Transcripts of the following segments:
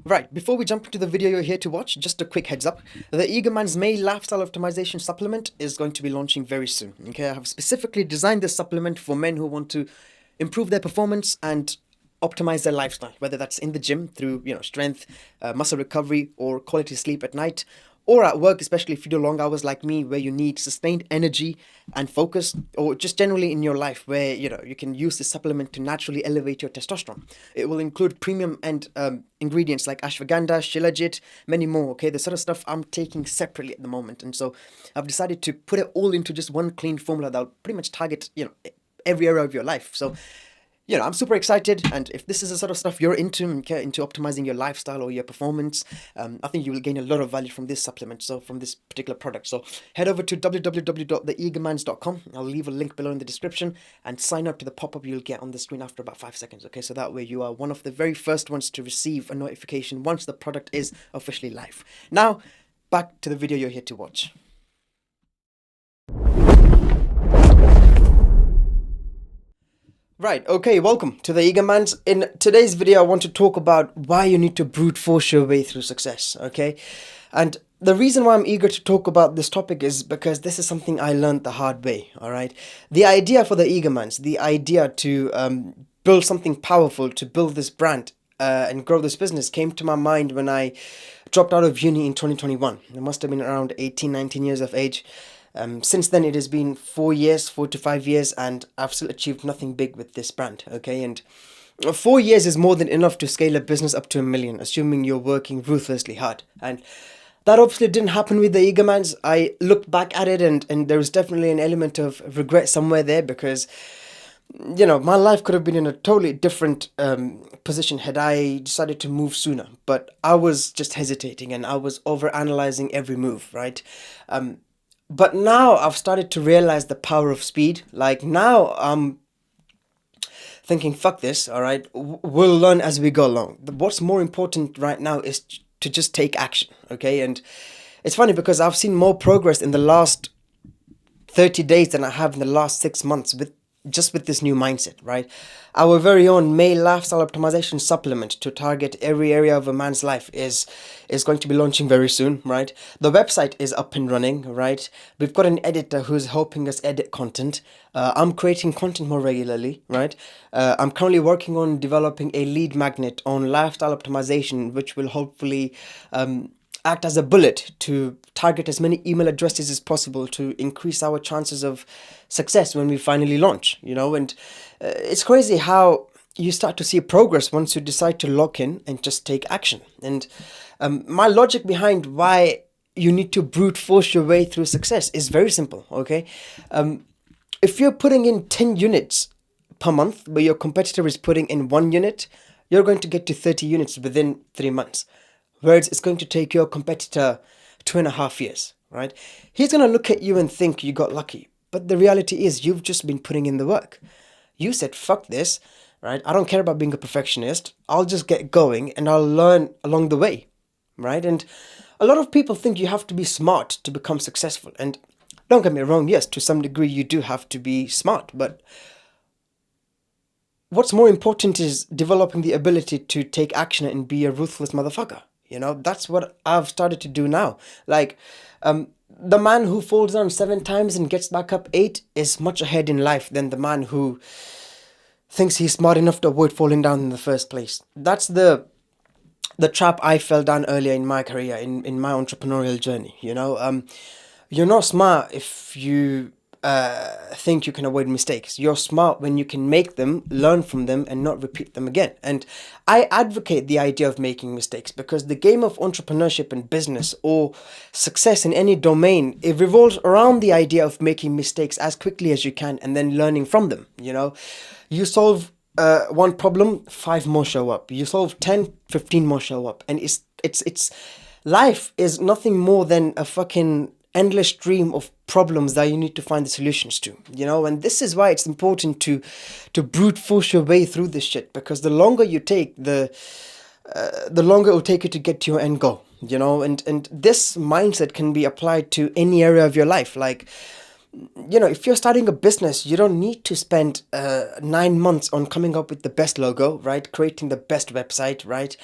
Right, before we jump into the video you're here to watch, just a quick heads up. The Eagerman's May Lifestyle Optimization Supplement is going to be launching very soon. Okay, I have specifically designed this supplement for men who want to improve their performance and optimize their lifestyle, whether that's in the gym through, strength, muscle recovery, or quality sleep at night, or at work, especially if you do long hours like me, where you need sustained energy and focus, or just generally in your life, where you can use this supplement to naturally elevate your testosterone. It will include premium and ingredients like ashwagandha, shilajit, many more. Okay, the sort of stuff I'm taking separately at the moment, and so I've decided to put it all into just one clean formula that will pretty much target every area of your life. So I'm super excited, and if this is the sort of stuff you're into optimizing your lifestyle or your performance, I think you will gain a lot of value from this supplement, so from this particular product. So head over to www.theeagermans.com. I'll leave a link below in the description and sign up to the pop-up you'll get on the screen after about 5 seconds, okay? So that way you are one of the very first ones to receive a notification once the product is officially live. Now, back to the video you're here to watch. Right, okay, welcome to the Eagermans. In today's video, I want to talk about why you need to brute force your way through success, okay? And the reason why I'm eager to talk about this topic is because this is something I learned the hard way, all right? The idea for the Eagermans, the idea to build something powerful, to build this brand and grow this business came to my mind when I dropped out of uni in 2021. I must have been around 18, 19 years of age. Since then, it has been 4 years, 4 to 5 years, and I've still achieved nothing big with this brand, okay? And 4 years is more than enough to scale a business up to 1 million, assuming you're working ruthlessly hard. And that obviously didn't happen with the Eagermans. I looked back at it, and there was definitely an element of regret somewhere there because, my life could have been in a totally different position had I decided to move sooner. But I was just hesitating and I was over analyzing every move, right? But now I've started to realize the power of speed. Like now I'm thinking, fuck this, all right? We'll learn as we go along. What's more important right now is to just take action, okay? And it's funny because I've seen more progress in the last 30 days than I have in the last 6 months with this new mindset, right? Our very own May Lifestyle Optimization supplement to target every area of a man's life is going to be launching very soon, right? The website is up and running, right? We've got an editor who's helping us edit content. I'm creating content more regularly, right? I'm currently working on developing a lead magnet on lifestyle optimization, which will hopefully act as a bullet to target as many email addresses as possible to increase our chances of success when we finally launch, and it's crazy how you start to see progress once you decide to lock in and just take action. And my logic behind why you need to brute force your way through success is very simple, okay? If you're putting in 10 units per month, but your competitor is putting in 1 unit, you're going to get to 30 units within 3 months. Whereas it's going to take your competitor 2.5 years, right? He's going to look at you and think you got lucky. But the reality is you've just been putting in the work. You said, fuck this, right? I don't care about being a perfectionist. I'll just get going and I'll learn along the way, right? And a lot of people think you have to be smart to become successful. And don't get me wrong, yes, to some degree you do have to be smart. But what's more important is developing the ability to take action and be a ruthless motherfucker. That's what I've started to do now. Like, the man who falls down 7 times and gets back up 8 is much ahead in life than the man who thinks he's smart enough to avoid falling down in the first place. That's the trap I fell down earlier in my career, in my entrepreneurial journey. You're not smart if you think you can avoid mistakes. You're smart when you can make them, learn from them, and not repeat them again. And I advocate the idea of making mistakes because the game of entrepreneurship and business or success in any domain, it revolves around the idea of making mistakes as quickly as you can and then learning from them. You solve one problem, 5 more show up. You solve 10, 15 more show up. And it's life is nothing more than a fucking endless stream of problems that you need to find the solutions to, and this is why it's important to brute force your way through this shit, because the longer you take, the longer it will take you to get to your end goal, and this mindset can be applied to any area of your life. Like, if you're starting a business, you don't need to spend 9 months on coming up with the best logo, right? Creating the best website, right?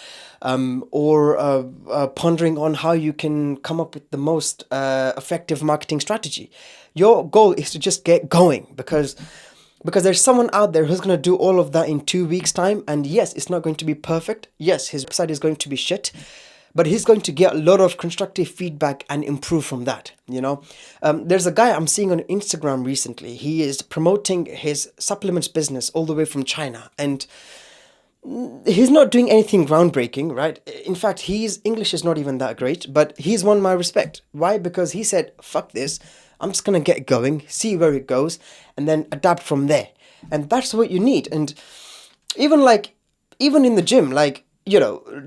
Or pondering on how you can come up with the most effective marketing strategy. Your goal is to just get going, because there's someone out there who's going to do all of that in 2 weeks time. And yes, it's not going to be perfect. Yes, his website is going to be shit, but he's going to get a lot of constructive feedback and improve from that. There's a guy I'm seeing on Instagram recently. He is promoting his supplements business all the way from China, and he's not doing anything groundbreaking, right? In fact, his English is not even that great, but he's won my respect. Why? Because he said, fuck this, I'm just gonna get going, see where it goes, and then adapt from there. And that's what you need. And even like, even in the gym, like,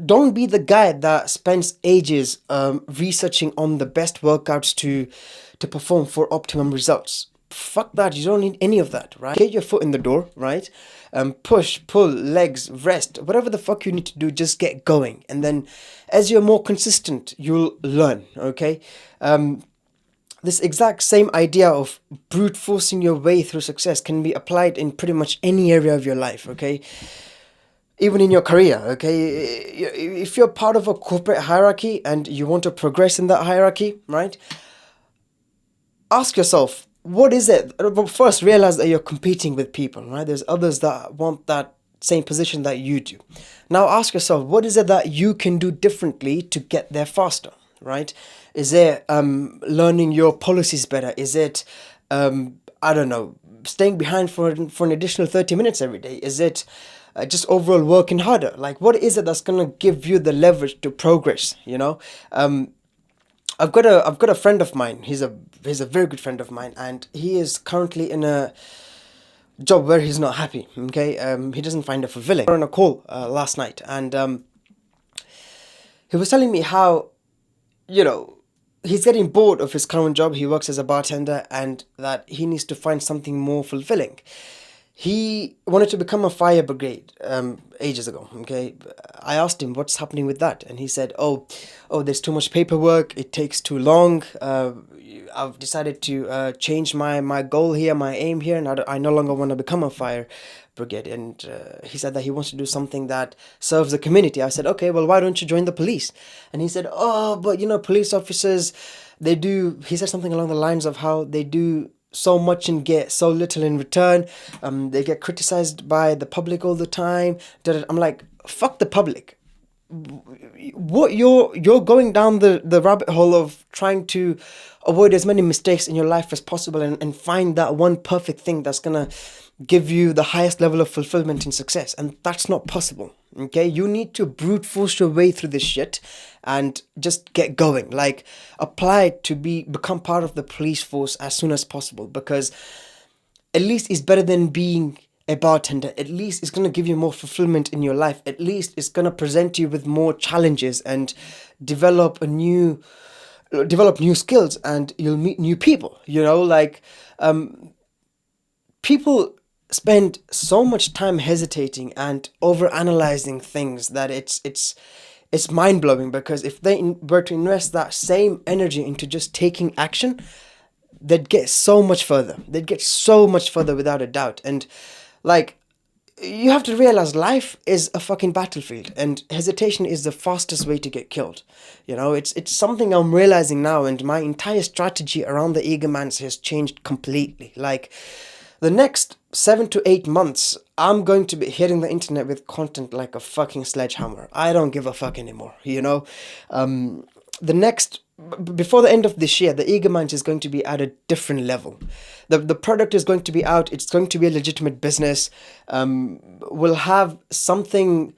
don't be the guy that spends ages researching on the best workouts to perform for optimum results. Fuck that. You don't need any of that, right? Get your foot in the door, right? Push, pull, legs, rest, whatever the fuck you need to do, just get going. And then as you're more consistent, you'll learn, okay? This exact same idea of brute forcing your way through success can be applied in pretty much any area of your life, okay? Even in your career, okay? If you're part of a corporate hierarchy and you want to progress in that hierarchy, right? Ask yourself, what is it? First, realize that you're competing with people, right? There's others that want that same position that you do. Now ask yourself, what is it that you can do differently to get there faster, right? Is it learning your policies better? Is it, I don't know, staying behind for an additional 30 minutes every day? Is it just overall working harder? Like, what is it that's gonna give you the leverage to progress? I've got a friend of mine. He's a very good friend of mine, and he is currently in a job where he's not happy. Okay, he doesn't find it fulfilling. We were on a call last night, and he was telling me how, he's getting bored of his current job. He works as a bartender, and that he needs to find something more fulfilling. He wanted to become a fire brigade ages ago. Okay, I asked him what's happening with that, and he said, "Oh, there's too much paperwork. It takes too long. I've decided to change my goal here, my aim here, and I no longer want to become a fire brigade." And he said that he wants to do something that serves the community. I said, "Okay, well, why don't you join the police?" And he said, "Oh, but police officers, they do." He said something along the lines of how they do so much and get so little in return. They get criticized by the public all the time. I'm like, fuck the public. What you're going down the rabbit hole of trying to avoid as many mistakes in your life as possible, and find that one perfect thing that's gonna give you the highest level of fulfillment and success, and that's not possible. Okay, you need to brute force your way through this shit and just get going. Like, apply to become part of the police force as soon as possible, because at least it's better than being a bartender. At least it's going to give you more fulfillment in your life. At least it's going to present you with more challenges and develop new skills, and you'll meet new people. People spend so much time hesitating and over analyzing things that it's mind-blowing, because if they were to invest that same energy into just taking action, they'd get so much further. They'd get so much further without a doubt. And like, you have to realize life is a fucking battlefield, and hesitation is the fastest way to get killed. It's something I'm realizing now, and my entire strategy around the Eagermans has changed completely. Like, the next 7 to 8 months, I'm going to be hitting the internet with content like a fucking sledgehammer. I don't give a fuck anymore, before the end of this year, the Eagerman is going to be at a different level. The product is going to be out. It's going to be a legitimate business. We'll have something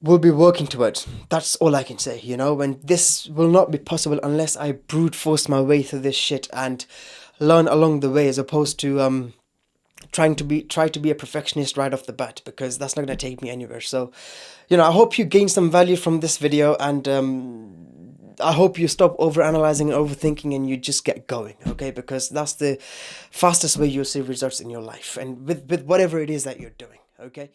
we'll be working towards. That's all I can say, and this will not be possible unless I brute force my way through this shit and learn along the way, as opposed to try to be a perfectionist right off the bat, because that's not going to take me anywhere. So, I hope you gain some value from this video, and I hope you stop overanalyzing and overthinking, and you just get going, okay? Because that's the fastest way you'll see results in your life, and with whatever it is that you're doing, okay?